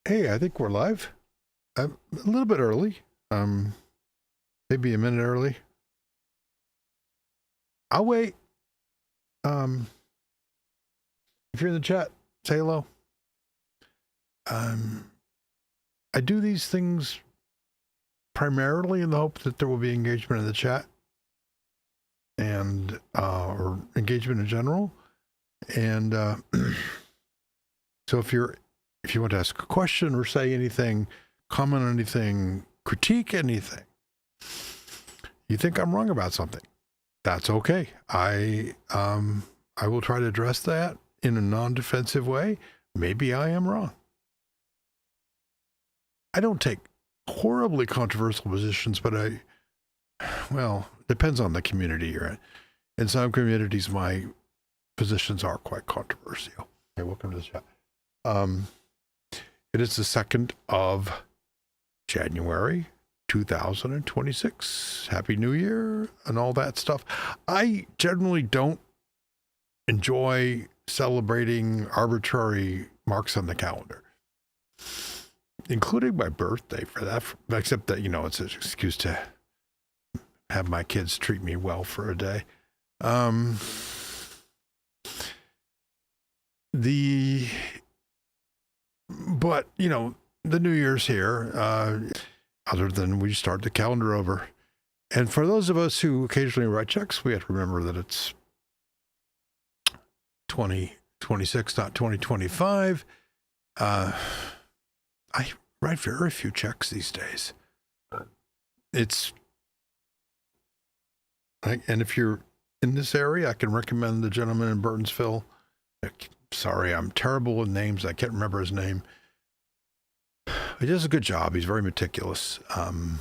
Hey, I think we're live. I'm a little bit early. Maybe a minute early. I'll wait. Um, if you're in the chat, say hello. I do these things primarily in the hope that there will be engagement in the chat and or engagement in general. And so if you want to ask a question or say anything, comment on anything, critique anything, you think I'm wrong about something, that's okay. I will try to address that in a non-defensive way. Maybe I am wrong. I don't take horribly controversial positions, but depends on the community you're in. In some communities, my positions are quite controversial. Hey, welcome to the chat. It is the 2nd of January, 2026. Happy New Year and all that stuff. I generally don't enjoy celebrating arbitrary marks on the calendar, including my birthday for that, except that, it's an excuse to have my kids treat me well for a day. But, the New Year's here, other than we start the calendar over. And for those of us who occasionally write checks, we have to remember that it's 2026, not 2025. I write very few checks these days. And if you're in this area, I can recommend the gentleman in Burtonsville. Sorry, I'm terrible with names. I can't remember his name. He does a good job. He's very meticulous. I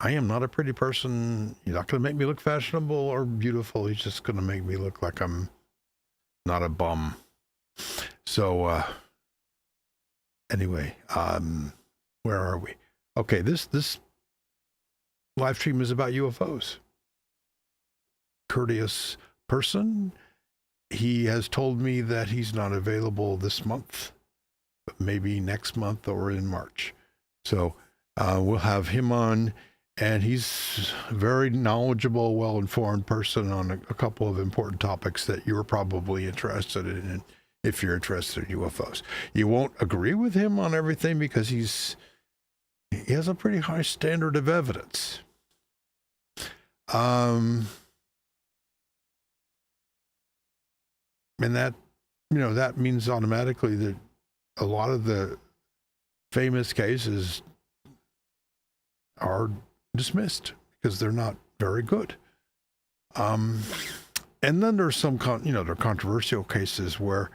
am not a pretty person. He's not going to make me look fashionable or beautiful. He's just going to make me look like I'm not a bum. So, anyway, where are we? Okay, this live stream is about UFOs. Courteous person. He has told me that he's not available this month, but maybe next month or in March. So we'll have him on, and he's a very knowledgeable, well-informed person on a couple of important topics that you're probably interested in if you're interested in UFOs. You won't agree with him on everything because he has a pretty high standard of evidence. And that, that means automatically that a lot of the famous cases are dismissed because they're not very good. And then there's some, there are controversial cases where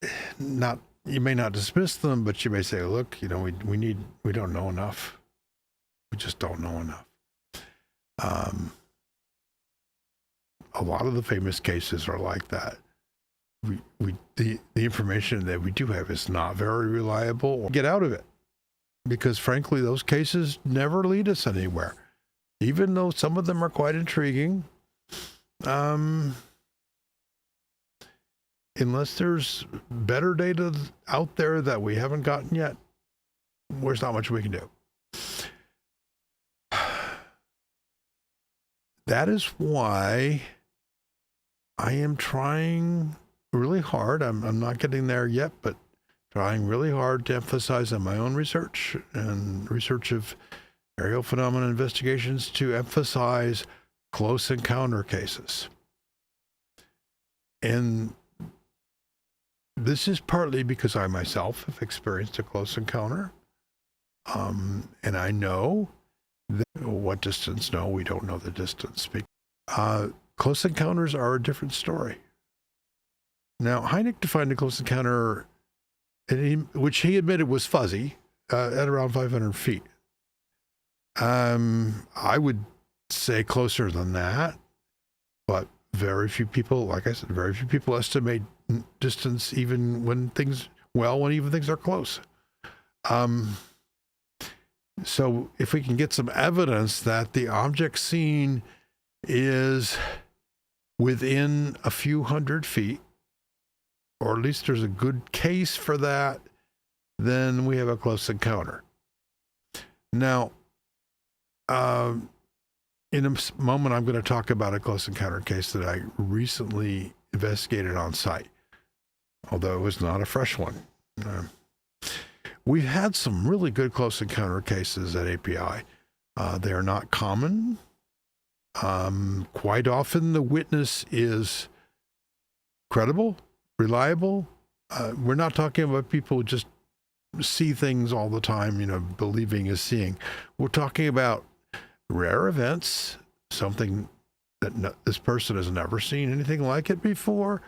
you may not dismiss them, but you may say, look, we don't know enough. We just don't know enough. A lot of the famous cases are like that. The information that we do have is not very reliable. Get out of it, because frankly, those cases never lead us anywhere, even though some of them are quite intriguing. Unless there's better data out there that we haven't gotten yet, there's not much we can do. That is why I am trying really hard. I'm not getting there yet, but trying really hard to emphasize on my own research and research of aerial phenomena investigations to emphasize close encounter cases. And this is partly because I myself have experienced a close encounter. And I know what distance. No, we don't know the distance. Close encounters are a different story. Now, Hynek defined a close encounter, which he admitted was fuzzy, at around 500 feet. I would say closer than that, but very few people, like I said, very few people estimate distance even when things are close. So if we can get some evidence that the object seen is within a few hundred feet, or at least there's a good case for that, then we have a close encounter. Now, in a moment, I'm going to talk about a close encounter case that I recently investigated on site, although it was not a fresh one. We've had some really good close encounter cases at API. They are not common. Quite often the witness is credible, reliable. We're not talking about people who just see things all the time, believing is seeing. We're talking about rare events, something that this person has never seen anything like it before,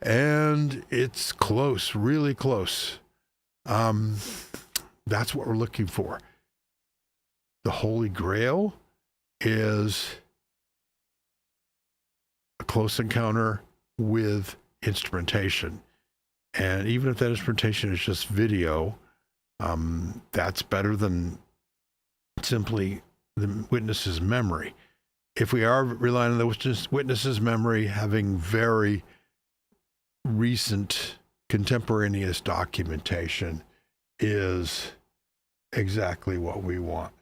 and it's close, really close. That's what we're looking for. The Holy Grail is a close encounter with instrumentation. And even if that instrumentation is just video, that's better than simply the witness's memory. If we are relying on the witness's memory, having very recent contemporaneous documentation is exactly what we want.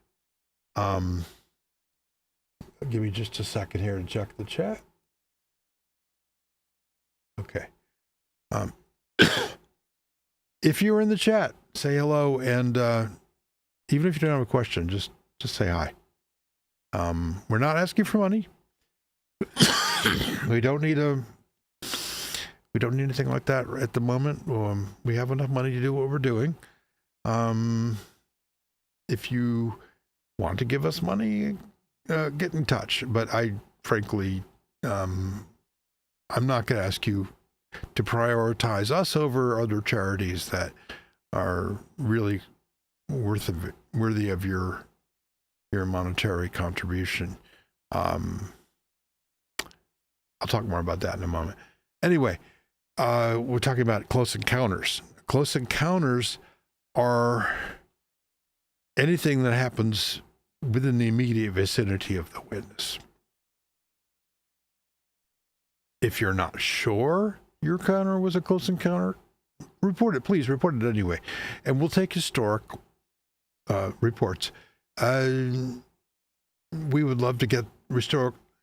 Give me just a second here to check the chat. Okay. If you're in the chat, say hello, and even if you don't have a question, just say hi. We're not asking for money. We don't need anything like that at the moment. We have enough money to do what we're doing. If you want to give us money, get in touch. But I frankly, I'm not going to ask you to prioritize us over other charities that are really worthy of your monetary contribution. I'll talk more about that in a moment. Anyway, we're talking about close encounters. Close encounters are anything that happens within the immediate vicinity of the witness. If you're not sure your encounter was a close encounter, report it. Please report it anyway. And we'll take historic reports. We would love to get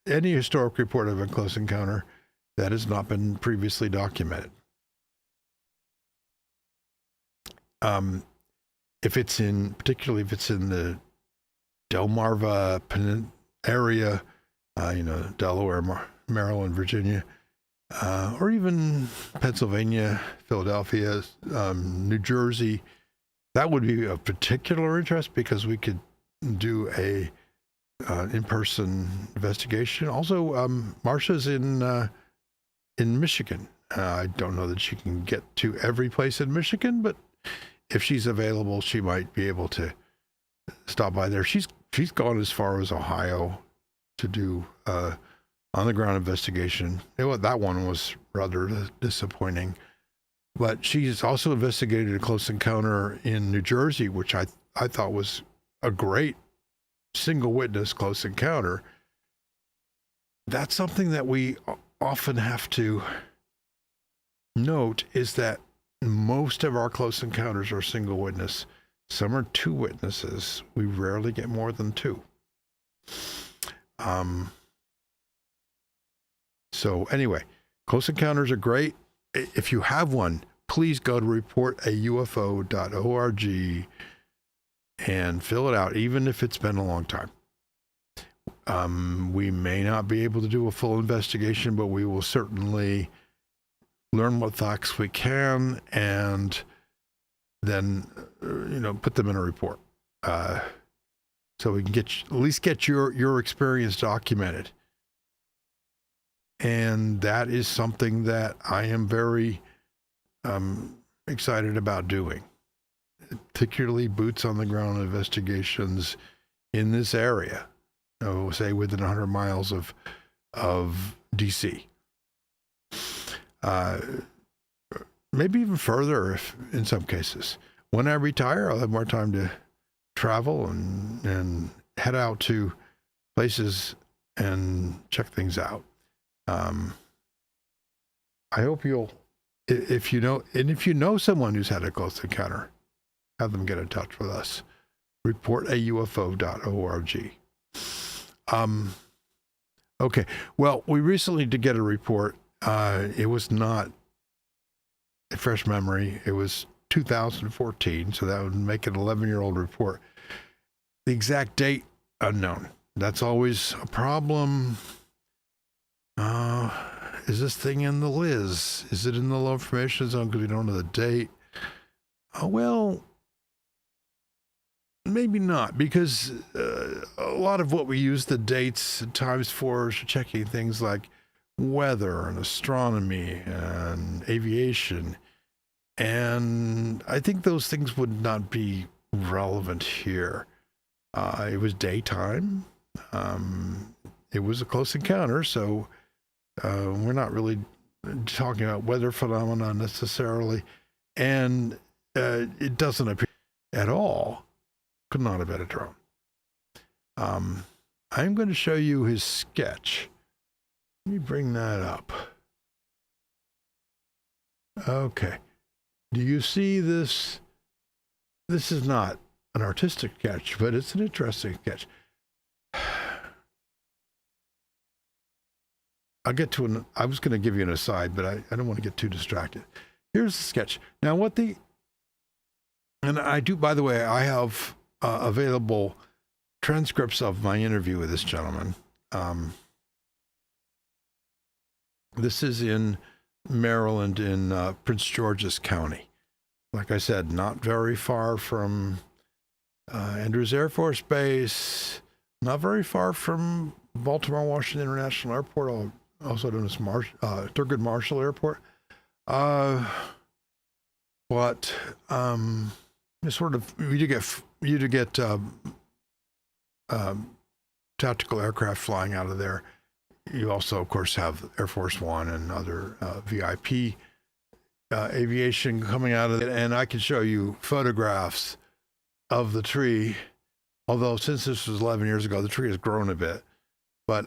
any historic report of a close encounter that has not been previously documented. Particularly if it's in the Delmarva area, Delaware, Maryland, Virginia, or even Pennsylvania, Philadelphia, New Jersey, that would be of particular interest because we could do a in-person investigation. Also, Marsha's in Michigan. I don't know that she can get to every place in Michigan, but if she's available, she might be able to stop by there. She's gone as far as Ohio to do on-the-ground investigation. That one was rather disappointing. But she's also investigated a close encounter in New Jersey, which I thought was a great single witness close encounter. That's something that we often have to note, is that most of our close encounters are single witness. Some are two witnesses. We rarely get more than two. So anyway, close encounters are great. If you have one, please go to reportaufo.org and fill it out, even if it's been a long time. We may not be able to do a full investigation, but we will certainly learn what facts we can and then, put them in a report. So we can at least get your experience documented. And that is something that I am very excited about doing, particularly boots on the ground investigations in this area, say within 100 miles of DC. Maybe even further if in some cases. When I retire, I'll have more time to travel and head out to places and check things out. I hope if you know someone who's had a close encounter, have them get in touch with us. reportaufo.org. Okay. Well, we recently did get a report. It was not a fresh memory. It was 2014, so that would make it an 11-year-old report. The exact date, unknown. That's always a problem. Is this thing in the Liz? Is it in the low information zone because we don't know the date? Well, maybe not, because a lot of what we use the dates at times for is checking things like weather and astronomy and aviation. And I think those things would not be relevant here. It was daytime. It was a close encounter, so we're not really talking about weather phenomena necessarily. And it doesn't appear at all. Could not have been a drone. I'm going to show you his sketch. Let me bring that up. Okay. Do you see this? This is not an artistic sketch, but it's an interesting sketch. I'll get to I was going to give you an aside, but I don't want to get too distracted. Here's the sketch. Now, and I do, by the way, I have available transcripts of my interview with this gentleman. This is in Maryland, in Prince George's County. Like I said, not very far from Andrews Air Force Base, not very far from Baltimore Washington International Airport, also known as Thurgood Marshall Airport. But sort of, you get tactical aircraft flying out of there. You also, of course, have Air Force One and other VIP aviation coming out of it. And I can show you photographs of the tree, although since this was 11 years ago, the tree has grown a bit. But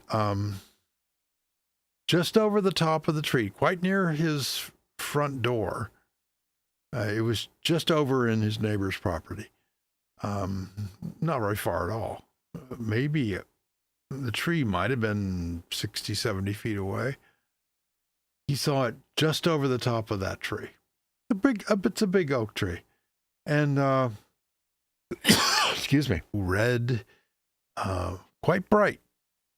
just over the top of the tree, quite near his front door, it was just over in his neighbor's property. Not very far at all. Maybe the tree might have been 60, 70 feet away. He saw it just over the top of that tree. It's a big oak tree. And, excuse me, red, quite bright.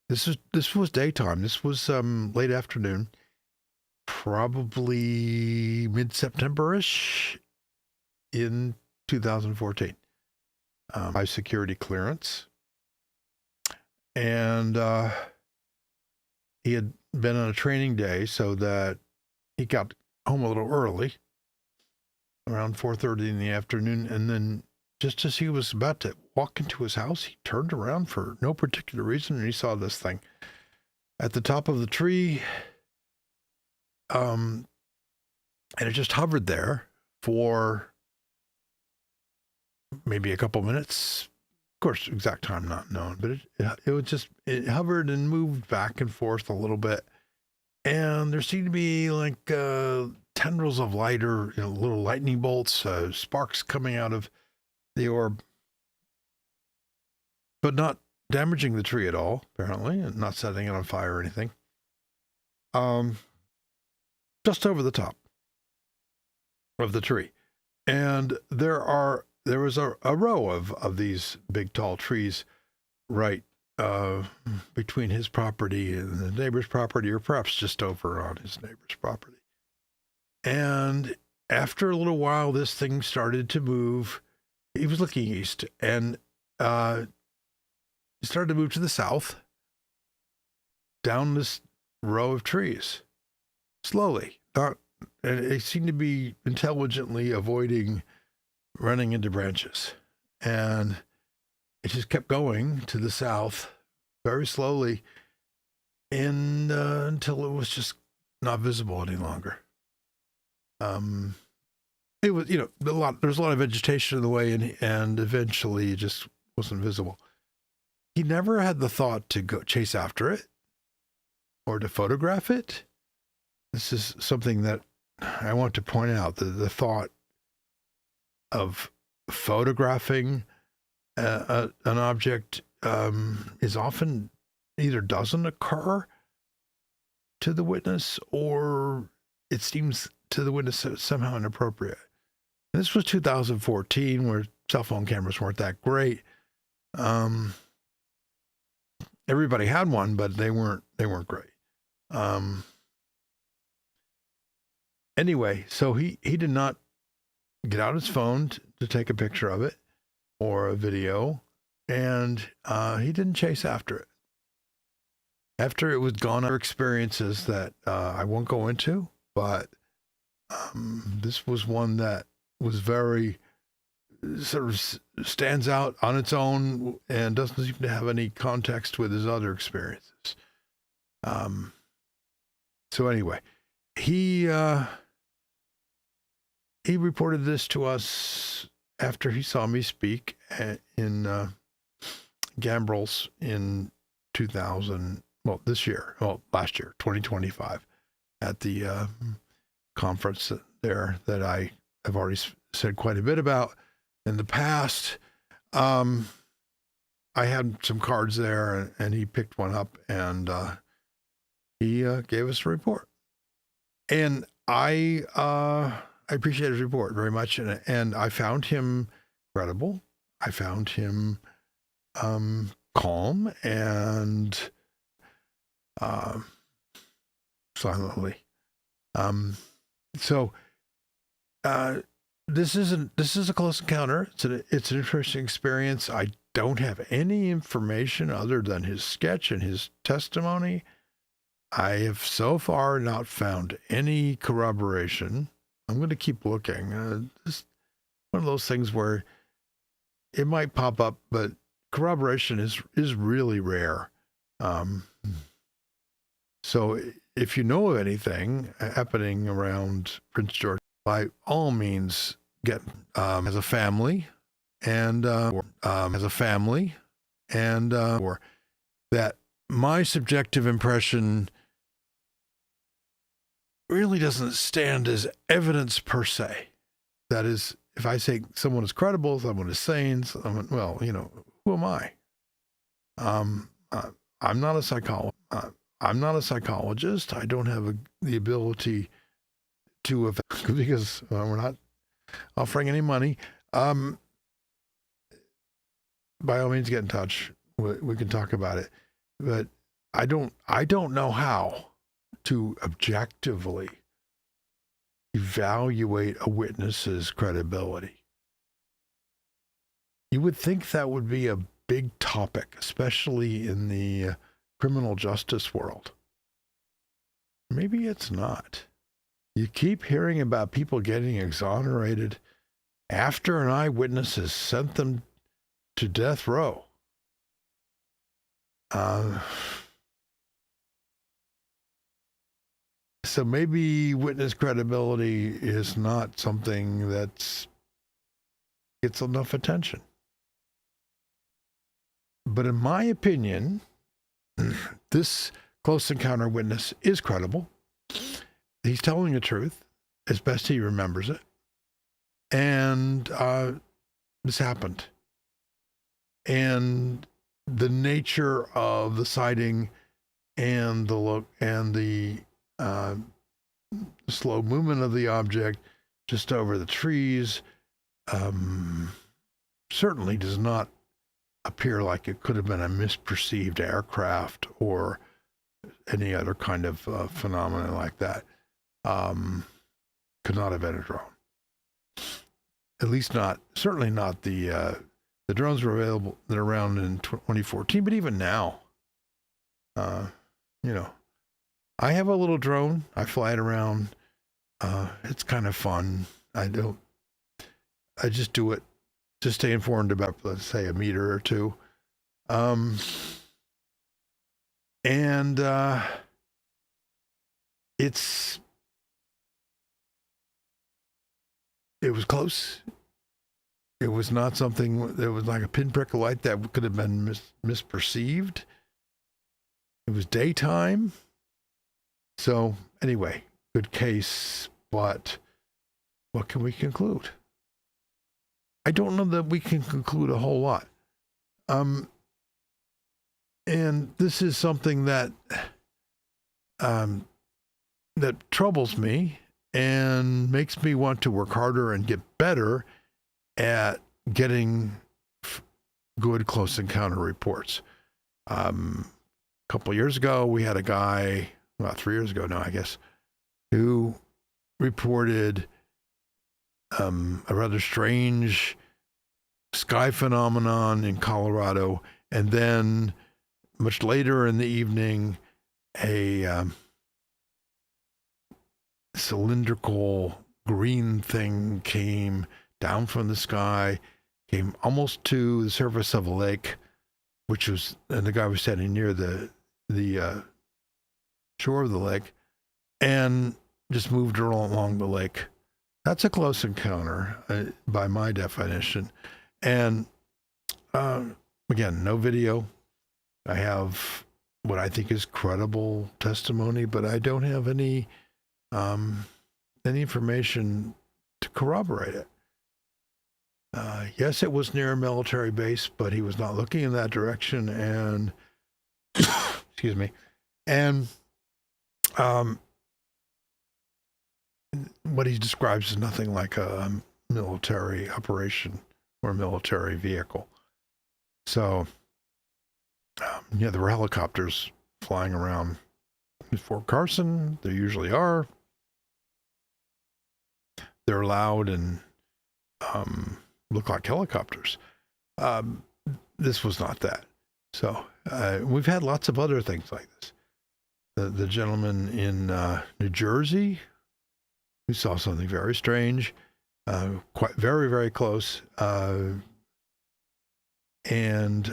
This was daytime. This was late afternoon, probably mid-September-ish in 2014. High security clearance. And he had been on a training day, so that he got home a little early, around 4:30 in the afternoon, and then just as he was about to walk into his house, he turned around for no particular reason, and he saw this thing at the top of the tree, and it just hovered there for maybe a couple minutes. Of course, exact time not known, but it hovered and moved back and forth a little bit, and there seemed to be like tendrils of light, or little lightning bolts, sparks coming out of the orb, but not damaging the tree at all, apparently, and not setting it on fire or anything. Just over the top of the tree, and there was a row of these big tall trees right between his property and the neighbor's property, or perhaps just over on his neighbor's property. And after a little while, this thing started to move. He was looking east, and it started to move to the south, down this row of trees, slowly. And it seemed to be intelligently avoiding running into branches. And it just kept going to the south very slowly, and until it was just not visible any longer. It was, there's a lot of vegetation in the way, and eventually it just wasn't visible. He never had the thought to go chase after it or to photograph it. This is something that I want to point out, the thought of photographing an object is often either doesn't occur to the witness, or it seems to the witness somehow inappropriate. And this was 2014, where cell phone cameras weren't that great. Everybody had one, but they weren't great. Anyway, so he did not get out his phone to take a picture of it or a video, and he didn't chase after it. After it was gone, other experiences that I won't go into, but this was one that was very sort of stands out on its own and doesn't seem to have any context with his other experiences. So anyway, he reported this to us after he saw me speak in Gambrels in last year, 2025, at the conference there that I have already said quite a bit about in the past. I had some cards there, and he picked one up, and he gave us a report. And I appreciate his report very much, and I found him credible. I found him calm and silently. So this is a close encounter. It's an interesting experience. I don't have any information other than his sketch and his testimony. I have so far not found any corroboration. I'm going to keep looking. Just one of those things where it might pop up, but corroboration is really rare. So if you know of anything happening around Prince George, by all means, get as a family, and or that my subjective impression really doesn't stand as evidence per se. That is, if I say someone is credible, someone is sane, well, who am I? I'm not a psychologist. I don't have the ability to, because we're not offering any money. By all means, get in touch. We can talk about it. But I don't know how to objectively evaluate a witness's credibility. You would think that would be a big topic, especially in the criminal justice world. Maybe it's not. You keep hearing about people getting exonerated after an eyewitness has sent them to death row. So maybe witness credibility is not something that gets enough attention. But in my opinion, this close encounter witness is credible. He's telling the truth as best he remembers it. And this happened. And the nature of the sighting and the look and the slow movement of the object just over the trees certainly does not appear like it could have been a misperceived aircraft or any other kind of phenomenon like that. Could not have been a drone. At least not, certainly not the drones were available that are around in 2014, but even now, I have a little drone. I fly it around. It's kind of fun. I just do it to stay informed about, let's say, a meter or two. And it was close. It was not something that was like a pinprick of light that could have been misperceived. It was daytime. So anyway, good case, but what can we conclude? I don't know that we can conclude a whole lot. And this is something that that troubles me and makes me want to work harder and get better at getting good close encounter reports. A couple of years ago, we had a guy, well, 3 years ago now, I guess, who reported a rather strange sky phenomenon in Colorado, and then much later in the evening, a cylindrical green thing came down from the sky, came almost to the surface of a lake, which was, and the guy was standing near the shore of the lake, and just moved along the lake. That's a close encounter by my definition. And again, no video. I have what I think is credible testimony, but I don't have any information to corroborate it. Yes, it was near a military base, but he was not looking in that direction, and excuse me, and what he describes is nothing like a military operation or military vehicle. So, yeah, there were helicopters flying around Fort Carson. There usually are. They're loud and look like helicopters. This was not that. So we've had lots of other things like this. The gentleman in New Jersey who saw something very strange, quite very, very close, and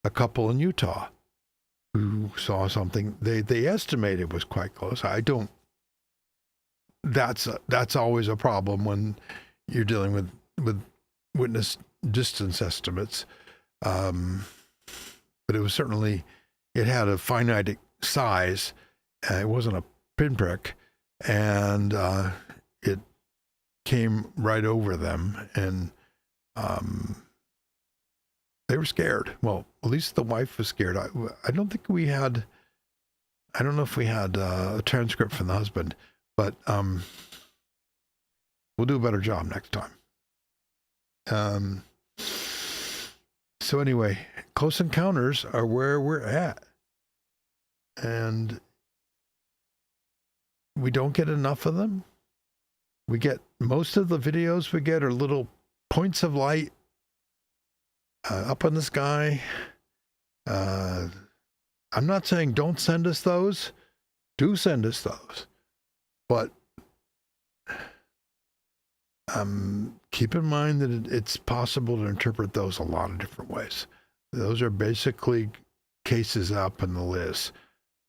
a couple in Utah who saw something they estimated was quite close. I don't. That's always a problem when you're dealing with witness distance estimates. But it was certainly, it had a finite size. It wasn't a pinprick, and it came right over them, and they were scared. Well, at least the wife was scared. I don't think we had. I don't know if we had a transcript from the husband, but we'll do a better job next time. So anyway, close encounters are where we're at, and we don't get enough of them. We get, most of the videos we get are little points of light up in the sky. I'm not saying don't send us those. Do send us those. But keep in mind that it's possible to interpret those a lot of different ways. Those are basically cases up in the list.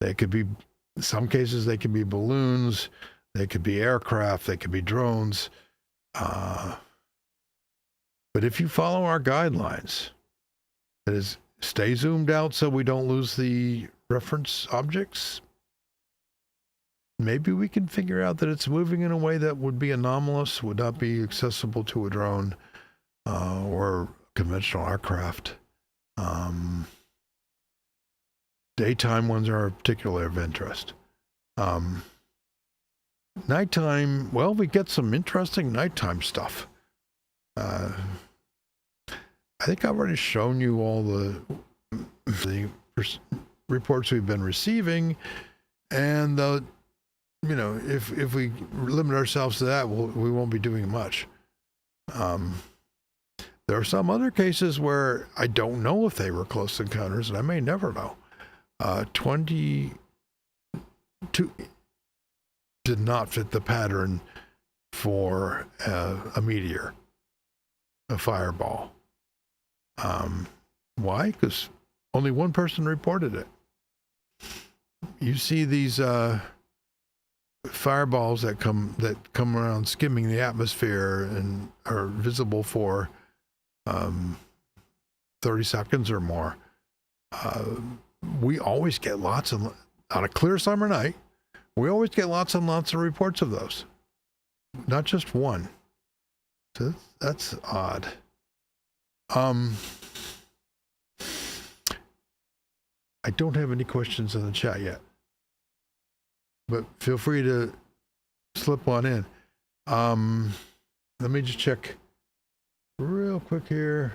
They could be, in some cases, they could be balloons, they could be aircraft, they could be drones. But if you follow our guidelines, that is, stay zoomed out so we don't lose the reference objects, maybe we can figure out that it's moving in a way that would be anomalous, would not be accessible to a drone or conventional aircraft. Daytime ones are particularly of interest. Nighttime, well, we get some interesting nighttime stuff. I think I've already shown you all the reports we've been receiving, and you know, if we limit ourselves to that, we won't be doing much. There are some other cases where I don't know if they were close encounters, and I may never know. 22 did not fit the pattern for a meteor, a fireball. Why? Because only one person reported it. You see these fireballs that come around skimming the atmosphere and are visible for 30 seconds or more. We always get lots of, on a clear summer night, we always get lots and lots of reports of those. Not just one. So that's odd. I don't have any questions in the chat yet, but feel free to slip one in. Let me just check real quick here.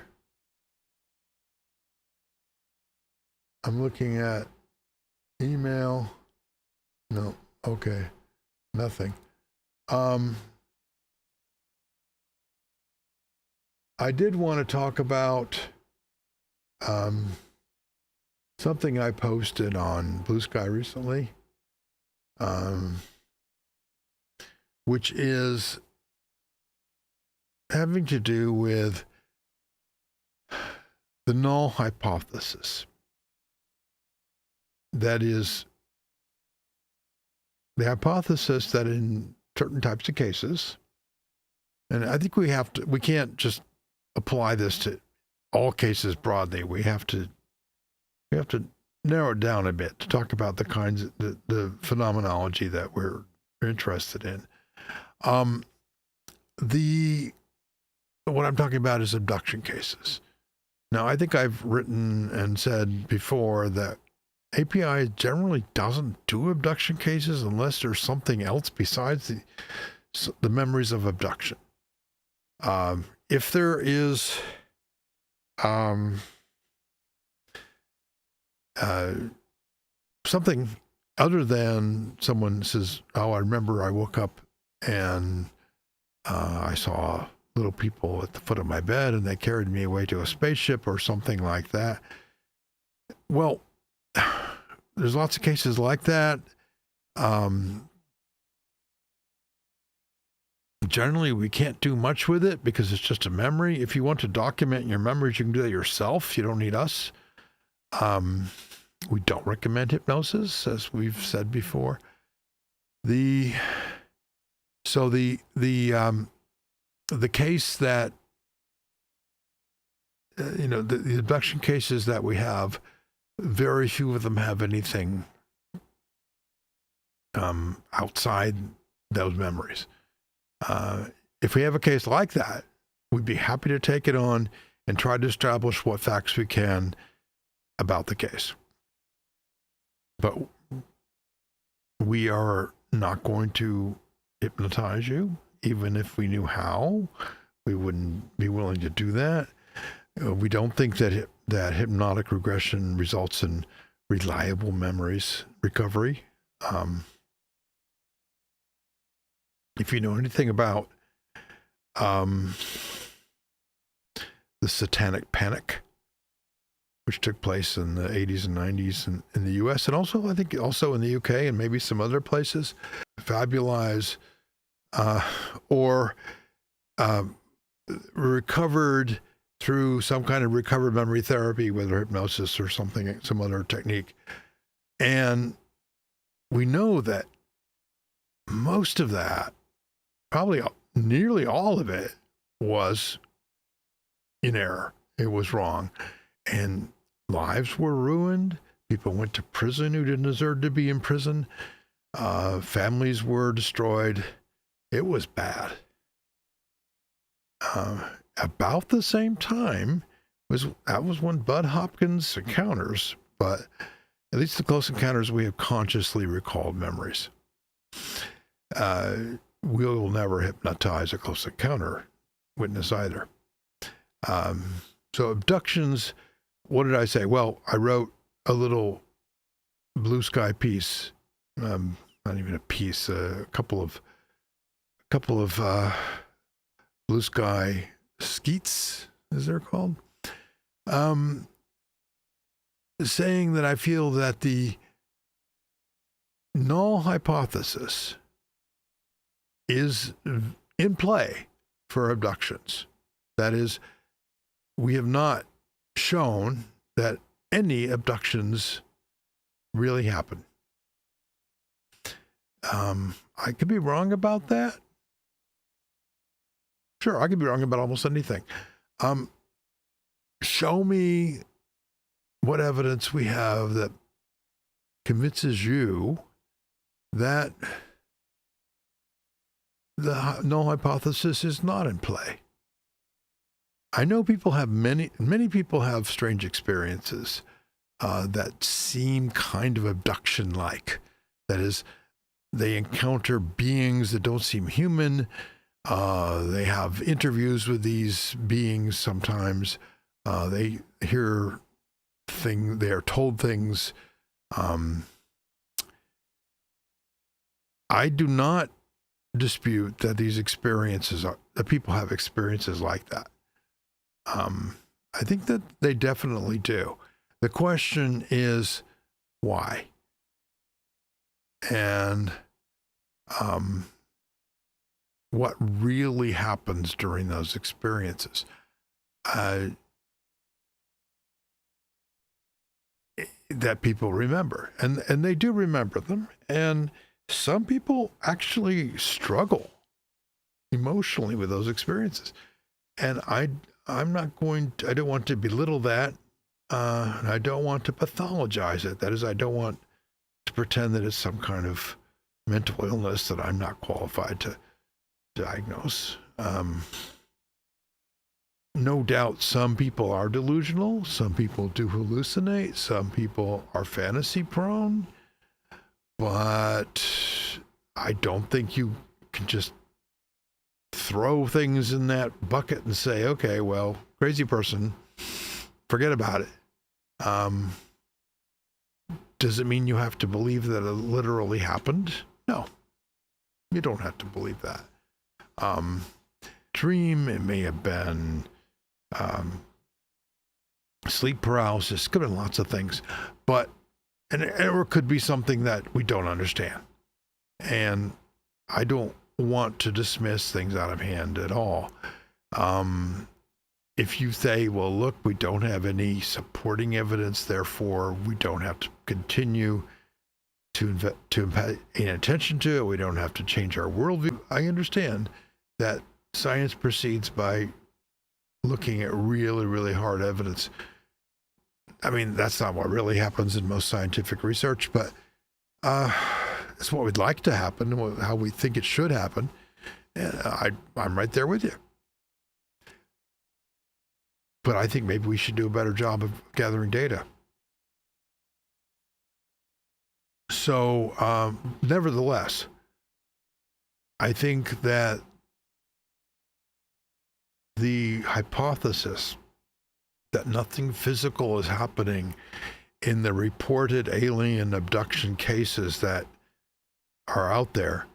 I'm looking at email. No, okay, nothing. I did want to talk about something I posted on Blue Sky recently, which is having to do with the null hypothesis. That is, the hypothesis that in certain types of cases, and I think we can't just apply this to all cases broadly. We have to narrow it down a bit to talk about the kinds of the phenomenology that we're interested in. What I'm talking about is abduction cases. Now, I think I've written and said before that API generally doesn't do abduction cases unless there's something else besides the memories of abduction. If there is something other than someone says, "Oh, I remember I woke up and I saw little people at the foot of my bed and they carried me away to a spaceship," or something like that. Well, there's lots of cases like that. Generally, we can't do much with it because it's just a memory. If you want to document your memories, you can do that yourself. You don't need us. We don't recommend hypnosis, as we've said before. The case that the abduction cases that we have, very few of them have anything outside those memories. If we have a case like that, we'd be happy to take it on and try to establish what facts we can about the case. But we are not going to hypnotize you, even if we knew how. We wouldn't be willing to do that. We don't think that hypnotic regression results in reliable memories recovery. If you know anything about the satanic panic, which took place in the 80s and 90s in the US, and also I think also in the UK and maybe some other places, fabulize or recovered through some kind of recovered memory therapy, whether hypnosis or something, some other technique. And we know that most of that, probably nearly all of it, was in error. It was wrong. And lives were ruined. People went to prison who didn't deserve to be in prison. Families were destroyed. It was bad. About the same time was when Bud Hopkins' encounters, but at least the close encounters, we have consciously recalled memories. We'll never hypnotize a close encounter witness either. So abductions, what did I say? Well, I wrote a little Blue Sky piece, not even a piece, a couple of Blue Sky skeets, as they're called, saying that I feel that the null hypothesis is in play for abductions. That is, we have not shown that any abductions really happen. I could be wrong about that. Sure, I could be wrong about almost anything. Show me what evidence we have that convinces you that the null hypothesis is not in play. I know people have many people have strange experiences that seem kind of abduction-like. That is, they encounter beings that don't seem human. They have interviews with these beings sometimes. They hear things, they are told things. I do not dispute that that people have experiences like that. I think that they definitely do. The question is why? And what really happens during those experiences? That people remember, and they do remember them. And some people actually struggle emotionally with those experiences. And I don't want to belittle that. And I don't want to pathologize it. That is, I don't want to pretend that it's some kind of mental illness that I'm not qualified to diagnose. No doubt some people are delusional. Some people do hallucinate. Some people are fantasy prone. But I don't think you can just throw things in that bucket and say, okay, well, crazy person, forget about it. Does it mean you have to believe that it literally happened? No, you don't have to believe that. Dream, it may have been sleep paralysis, could have been lots of things, but and it could be something that we don't understand. And I don't want to dismiss things out of hand at all. If you say, well, look, we don't have any supporting evidence, therefore we don't have to continue to pay attention to it, we don't have to change our worldview. I understand that science proceeds by looking at really, really hard evidence. I mean, that's not what really happens in most scientific research, but it's what we'd like to happen, how we think it should happen. And I'm right there with you. But I think maybe we should do a better job of gathering data. So, nevertheless, I think that the hypothesis that nothing physical is happening in the reported alien abduction cases that are out there,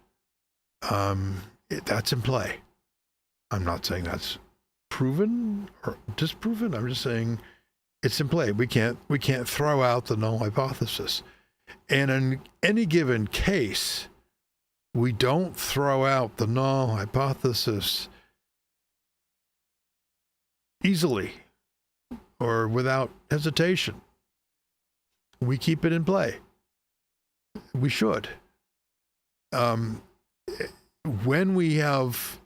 that's in play. I'm not saying that's proven or disproven. I'm just saying it's in play. We can't throw out the null hypothesis. And in any given case, we don't throw out the null hypothesis easily or without hesitation. We keep it in play. We should. When we have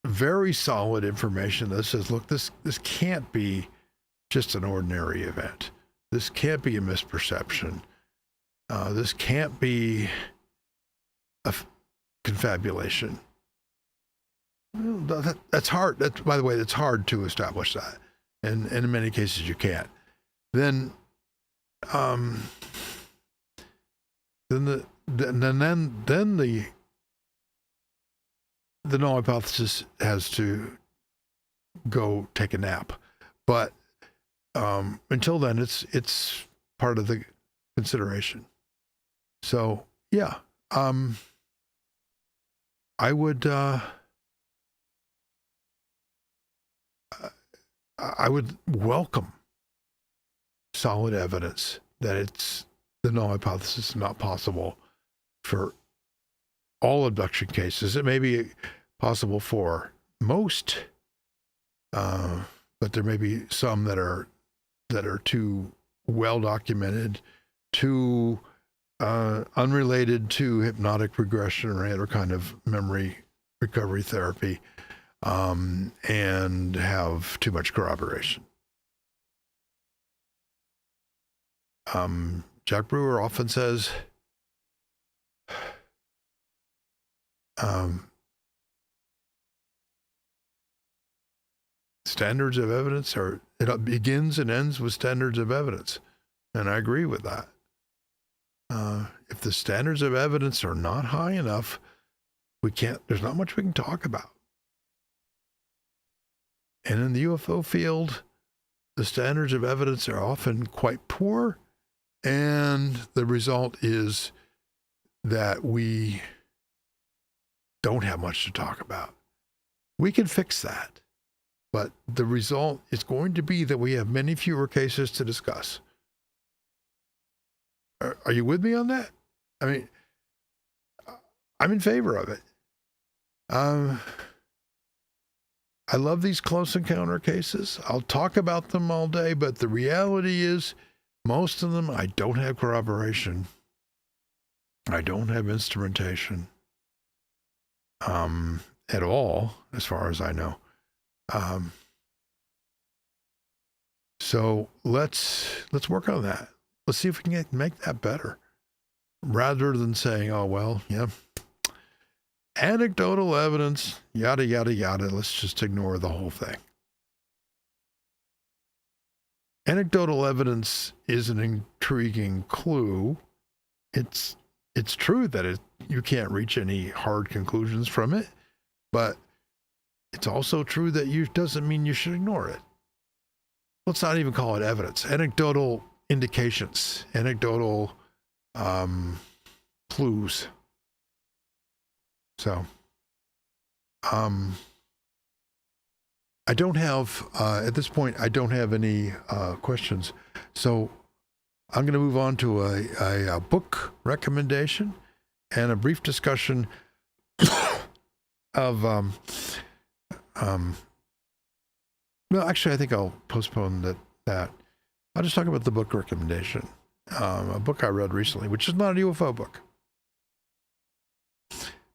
very solid information that says, look, this can't be just an ordinary event. This can't be a misperception. This can't be a confabulation. Well, that's hard. By the way, that's hard to establish that. And in many cases you can't. Then the null hypothesis has to go take a nap. But until then, it's part of the consideration. So yeah, I would welcome solid evidence that the null hypothesis is not possible for all abduction cases. It may be possible for most, but there may be some that are too well documented, too unrelated to hypnotic regression or any other kind of memory recovery therapy, and have too much corroboration. Jack Brewer often says, standards of evidence it begins and ends with standards of evidence. And I agree with that. If the standards of evidence are not high enough, there's not much we can talk about. And in the UFO field, the standards of evidence are often quite poor, and the result is that we don't have much to talk about. We can fix that, but the result is going to be that we have many fewer cases to discuss. Are you with me on that? I mean, I'm in favor of it. I love these close encounter cases. I'll talk about them all day, but the reality is most of them, I don't have corroboration. I don't have instrumentation at all, as far as I know. So let's work on that. Let's see if we can make that better, rather than saying, oh, well, yeah, anecdotal evidence, yada, yada, yada. Let's just ignore the whole thing. Anecdotal evidence is an intriguing clue. It's true that you can't reach any hard conclusions from it, but it's also true that doesn't mean you should ignore it. Let's not even call it evidence. Anecdotal indications, anecdotal clues. So, I don't have, at this point, I don't have any questions. So I'm going to move on to a book recommendation and a brief discussion of, well, actually, I think I'll postpone that. I'll just talk about the book recommendation. A book I read recently, which is not a UFO book.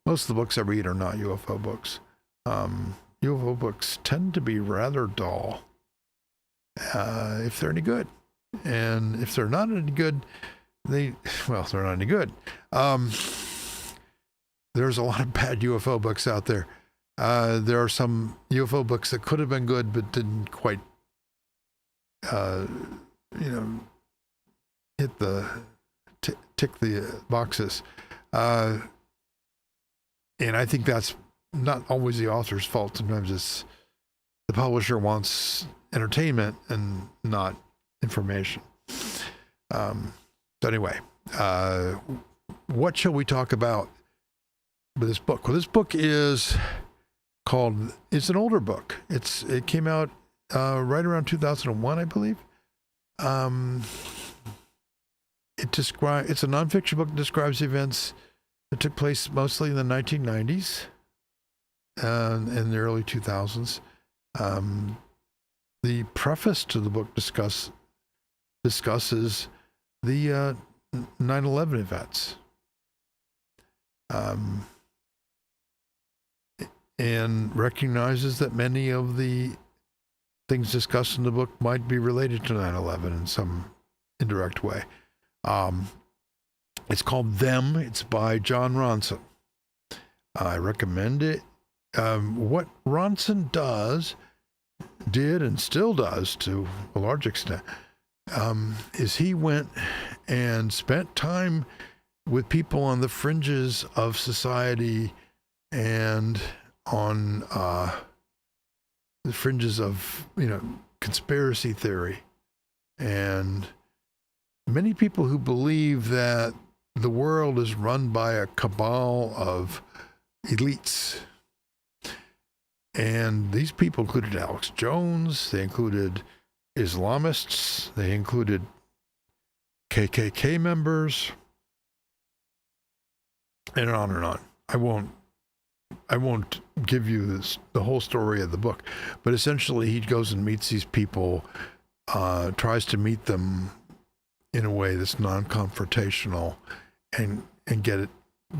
Most of the books I read are not UFO books. UFO books tend to be rather dull, if they're any good. And if they're not any good, they're not any good. There's a lot of bad UFO books out there. There are some UFO books that could have been good, but didn't quite, tick the boxes. And I think that's not always the author's fault. Sometimes it's the publisher wants entertainment and not information. So anyway, what shall we talk about with this book? Well, this book is called, it's an older book. It came out right around 2001, I believe. It's a nonfiction book that describes events that took place mostly in the 1990s and in the early 2000s. The preface to the book discusses the 9/11 events. And recognizes that many of the things discussed in the book might be related to 9/11 in some indirect way. It's called Them. It's by John Ronson. I recommend it. What Ronson did and still does to a large extent, is he went and spent time with people on the fringes of society and on the fringes of, conspiracy theory, and many people who believe that the world is run by a cabal of elites. And these people included Alex Jones, they included Islamists, they included KKK members, and on and on. I won't give you the whole story of the book, but essentially he goes and meets these people, tries to meet them in a way that's non-confrontational, and get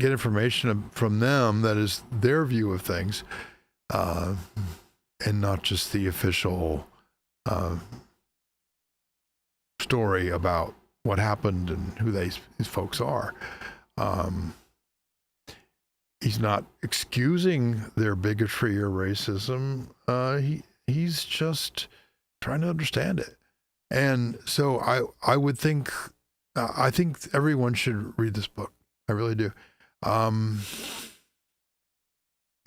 information from them that is their view of things, and not just the official story about what happened and who these folks are. He's not excusing their bigotry or racism. He's just trying to understand it. And so I would think, I think everyone should read this book. I really do.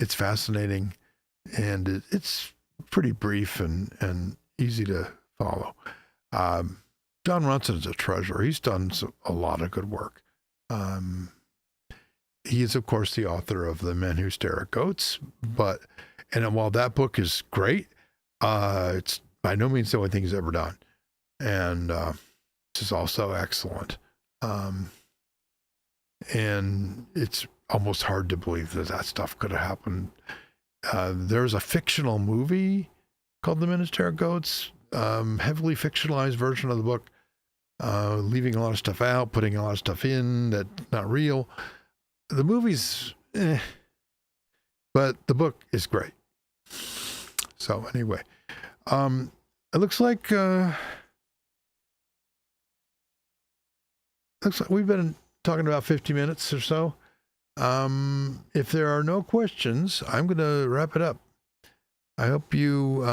It's fascinating, and it's pretty brief and easy to follow. John Ronson is a treasure. He's done a lot of good work. He is, of course, the author of The Men Who Stare at Goats, and while that book is great, it's by no means the only thing he's ever done. And this is also excellent. And it's almost hard to believe that stuff could have happened. There's a fictional movie called The Men Who Stare at Goats, heavily fictionalized version of the book, leaving a lot of stuff out, putting a lot of stuff in that's not real. The movie's but the book is great. So anyway, it looks like we've been talking about 50 minutes or so. If there are no questions, I'm going to wrap it up. I hope you,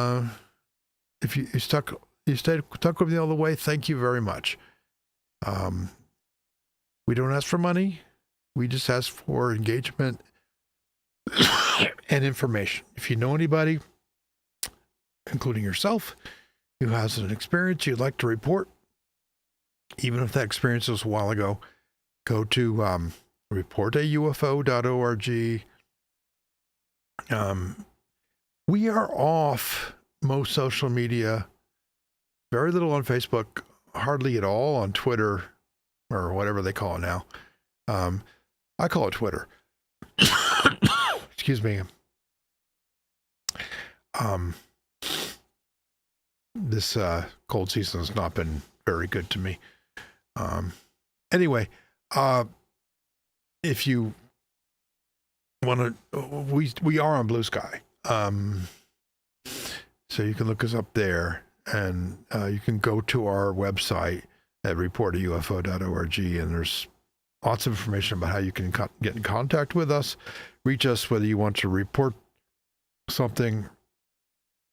if you stuck with me all the way, thank you very much. We don't ask for money. We just ask for engagement and information. If you know anybody, including yourself, who has an experience you'd like to report, even if that experience was a while ago, go to reportaufo.org. We are off most social media, very little on Facebook, hardly at all on Twitter, or whatever they call it now. I call it Twitter. Excuse me. This cold season has not been very good to me. Anyway, if you want to, we are on Blue Sky. So you can look us up there, and you can go to our website at reportaufo.org, and there's lots of information about how you can get in contact with us, reach us, whether you want to report something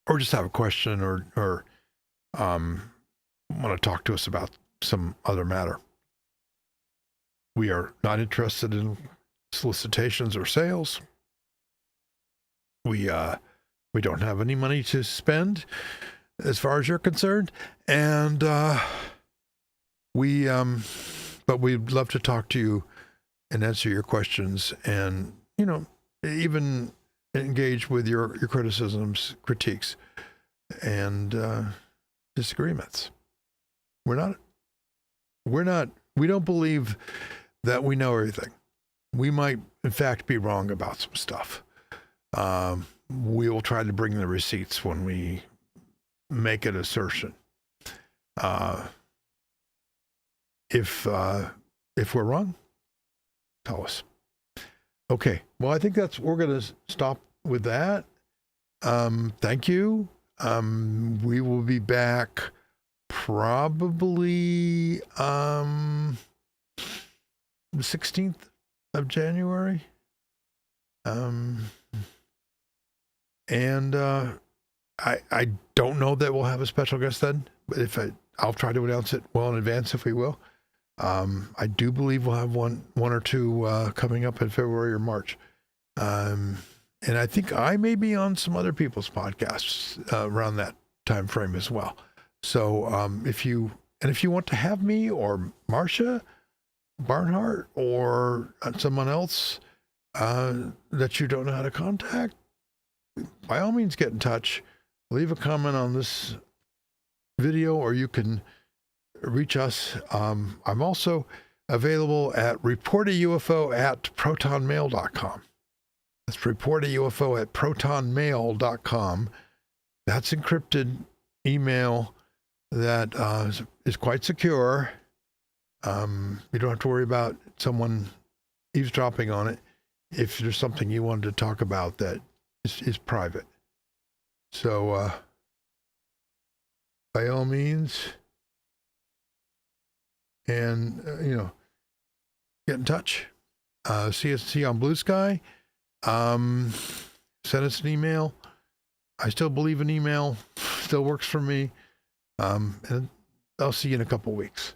or just have a question or want to talk to us about some other matter. We are not interested in solicitations or sales. We don't have any money to spend as far as you're concerned. And but we'd love to talk to you and answer your questions and, even engage with your criticisms, critiques, and disagreements. We don't believe that we know everything. We might, in fact, be wrong about some stuff. We will try to bring the receipts when we make an assertion. If we're wrong, tell us. Okay. Well, I think we're going to stop with that. Thank you. We will be back probably the 16th of January. And I don't know that we'll have a special guest then, but I'll try to announce it well in advance if we will. I do believe we'll have one or two coming up in February or March. And I think I may be on some other people's podcasts around that time frame as well. So if you want to have me or Marcia Barnhart or someone else that you don't know how to contact, by all means get in touch. Leave a comment on this video, or you can reach us. I'm also available at reportaufo@protonmail.com. That's reportaufo@protonmail.com. That's encrypted email that is quite secure. You don't have to worry about someone eavesdropping on it if there's something you wanted to talk about that is private. So by all means, and get in touch. See you on Blue Sky. Send us an email. I still believe in email, still works for me. And I'll see you in a couple weeks.